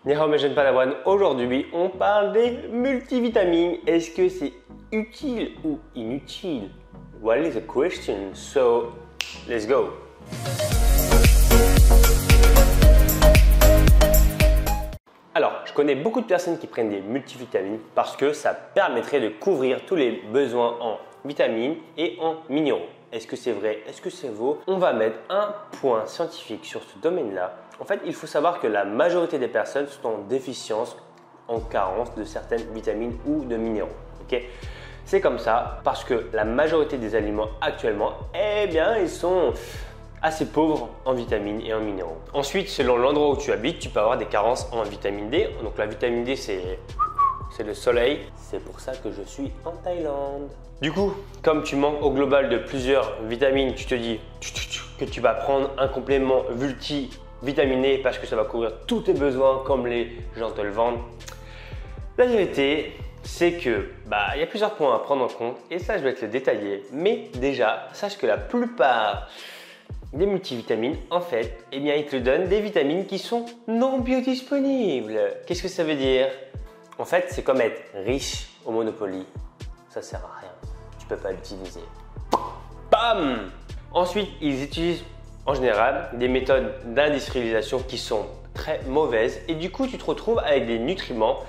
Ni hao, mes jeunes Padawan. Aujourd'hui, on parle des multivitamines. Est-ce que c'est utile ou inutile? What is the question? So, let's go. Alors, je connais beaucoup de personnes qui prennent des multivitamines parce que ça permettrait de couvrir tous les besoins en vitamines et en minéraux. Est-ce que c'est vrai? Est-ce que c'est faux? On va mettre un point scientifique sur ce domaine-là. En fait, il faut savoir que la majorité des personnes sont en déficience, en carence de certaines vitamines ou de minéraux. Okay? C'est comme ça parce que la majorité des aliments actuellement, eh bien, ils sont assez pauvres en vitamines et en minéraux. Ensuite, selon l'endroit où tu habites, tu peux avoir des carences en vitamine D. Donc la vitamine D, c'est le soleil. C'est pour ça que je suis en Thaïlande. Du coup, comme tu manques au global de plusieurs vitamines, tu te dis que tu vas prendre un complément multivitaminé parce que ça va couvrir tous tes besoins comme les gens te le vendent. La vérité, c'est que y a plusieurs points à prendre en compte et ça, je vais te le détailler. Mais déjà, sache que la plupart des multivitamines, en fait, eh bien, ils te donnent des vitamines qui sont non biodisponibles. Qu'est-ce que ça veut dire? En fait, c'est comme être riche au Monopoly. Ça sert à rien. Tu peux pas l'utiliser. Bam! Ensuite, ils utilisent en général des méthodes d'industrialisation qui sont très mauvaises et du coup, tu te retrouves avec des nutriments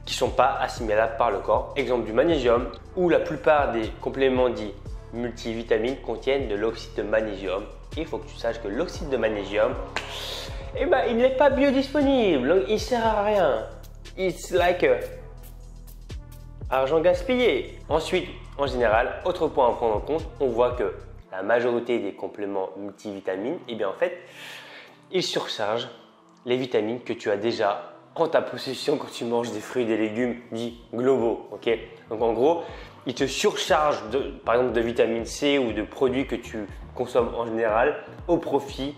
qui ne sont pas assimilables par le corps. Exemple du magnésium, où la plupart des compléments dits multivitamines contiennent de l'oxyde de magnésium. Et il faut que tu saches que l'oxyde de magnésium, il n'est pas biodisponible, donc il ne sert à rien. It's like argent gaspillé. Ensuite, en général, autre point à prendre en compte, on voit que la majorité des compléments multivitamines, en fait, ils surchargent les vitamines que tu as déjà en ta possession quand tu manges des fruits et des légumes dits globaux. Okay? Donc en gros, ils te surchargent par exemple de vitamine C ou de produits que tu consommes en général au profit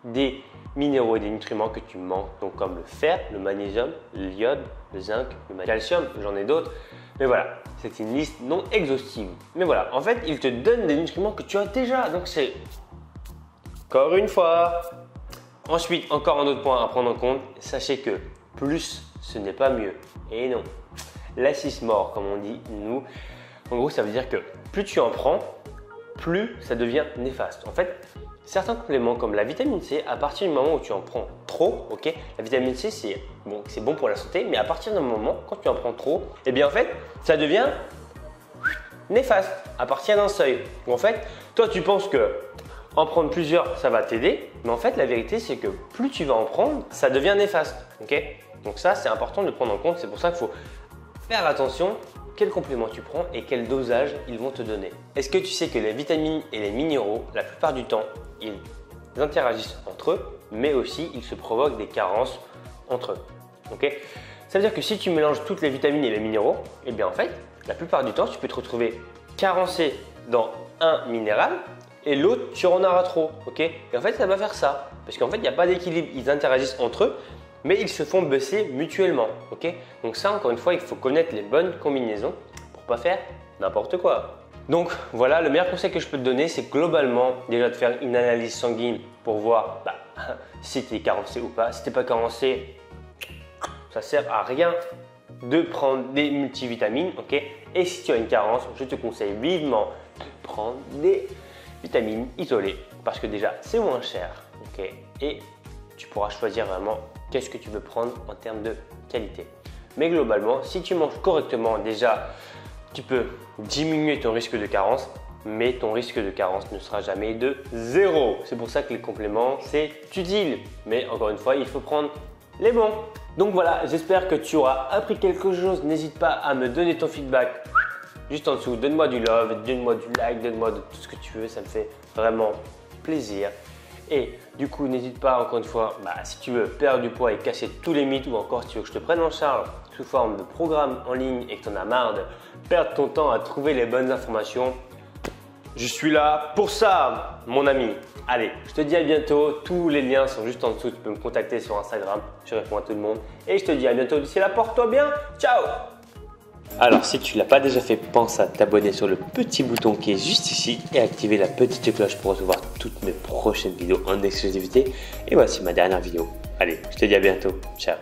des minéraux et des nutriments que tu manques, donc comme le fer, le magnésium, l'iode, le zinc, le calcium, j'en ai d'autres. Mais voilà, c'est une liste non exhaustive. Mais voilà, en fait, ils te donnent des nutriments que tu as déjà. Donc c'est encore une fois. Ensuite, encore un autre point à prendre en compte. Sachez que plus, ce n'est pas mieux. Et non. Less is more, comme on dit nous. En gros, ça veut dire que plus tu en prends, plus ça devient néfaste. En fait, certains compléments comme la vitamine C, à partir du moment où tu en prends trop, la vitamine C, c'est bon pour la santé, mais à partir d'un moment, quand tu en prends trop, en fait, ça devient néfaste à partir d'un seuil. En fait, toi, tu penses que en prendre plusieurs, ça va t'aider, mais en fait, la vérité, c'est que plus tu vas en prendre, ça devient néfaste. Donc ça, c'est important de le prendre en compte. C'est pour ça qu'il faut faire attention quel complément tu prends et quel dosage ils vont te donner. Est-ce que tu sais que les vitamines et les minéraux, la plupart du temps, ils interagissent entre eux, mais aussi ils se provoquent des carences entre eux. Ça veut dire que si tu mélanges toutes les vitamines et les minéraux, en fait, la plupart du temps, tu peux te retrouver carencé dans un minéral et l'autre, tu en auras trop. Et en fait, ça va faire ça. Parce qu'en fait, il n'y a pas d'équilibre. Ils interagissent entre eux, mais ils se font baisser mutuellement. Donc ça, encore une fois, il faut connaître les bonnes combinaisons pour ne pas faire n'importe quoi. Donc voilà, le meilleur conseil que je peux te donner, c'est globalement déjà de faire une analyse sanguine pour voir si tu es carencé ou pas. Si tu n'es pas carencé, ça ne sert à rien de prendre des multivitamines. Et si tu as une carence, je te conseille vivement de prendre des vitamines isolées parce que déjà, c'est moins cher. Et tu pourras choisir vraiment qu'est-ce que tu veux prendre en termes de qualité. Mais globalement, si tu manges correctement, déjà, tu peux diminuer ton risque de carence, mais ton risque de carence ne sera jamais de 0. C'est pour ça que les compléments, c'est utile. Mais encore une fois, il faut prendre les bons. Donc voilà, j'espère que tu auras appris quelque chose. N'hésite pas à me donner ton feedback juste en dessous. Donne-moi du love, donne-moi du like, donne-moi de tout ce que tu veux. Ça me fait vraiment plaisir. Et du coup, n'hésite pas, encore une fois, si tu veux perdre du poids et casser tous les mythes ou encore si tu veux que je te prenne en charge sous forme de programme en ligne et que tu en as marre de perdre ton temps à trouver les bonnes informations, je suis là pour ça, mon ami. Allez, je te dis à bientôt. Tous les liens sont juste en dessous. Tu peux me contacter sur Instagram. Je réponds à tout le monde. Et je te dis à bientôt. D'ici là, porte-toi bien. Ciao! Alors, si tu ne l'as pas déjà fait, pense à t'abonner sur le petit bouton qui est juste ici et activer la petite cloche pour recevoir toutes mes prochaines vidéos en exclusivité. Et voici ma dernière vidéo. Allez, je te dis à bientôt. Ciao!